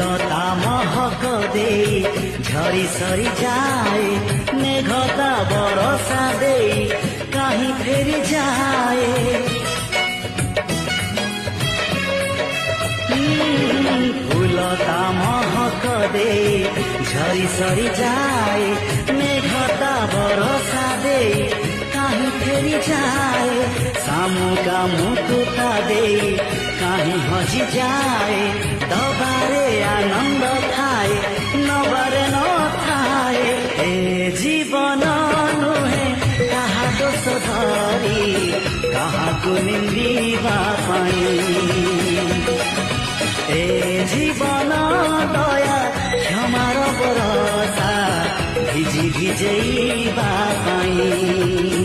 फूलता महक दे झरी सरी जाए मेघता बरसा दे कहीं फेरी जाए फूलता महक दे झरी सरी जाए मेघता बरसा दे कहीं फेरी जाए सामुका मुकुता दे कहीं हजी जाए दबारे आनंद थाए नबारे न थाए ए जीवन नुहे कहा दोष धरी कहा को निंदिबा पाई ए जीवन दया क्षमार बरसा भिजी भिजैबा पाई।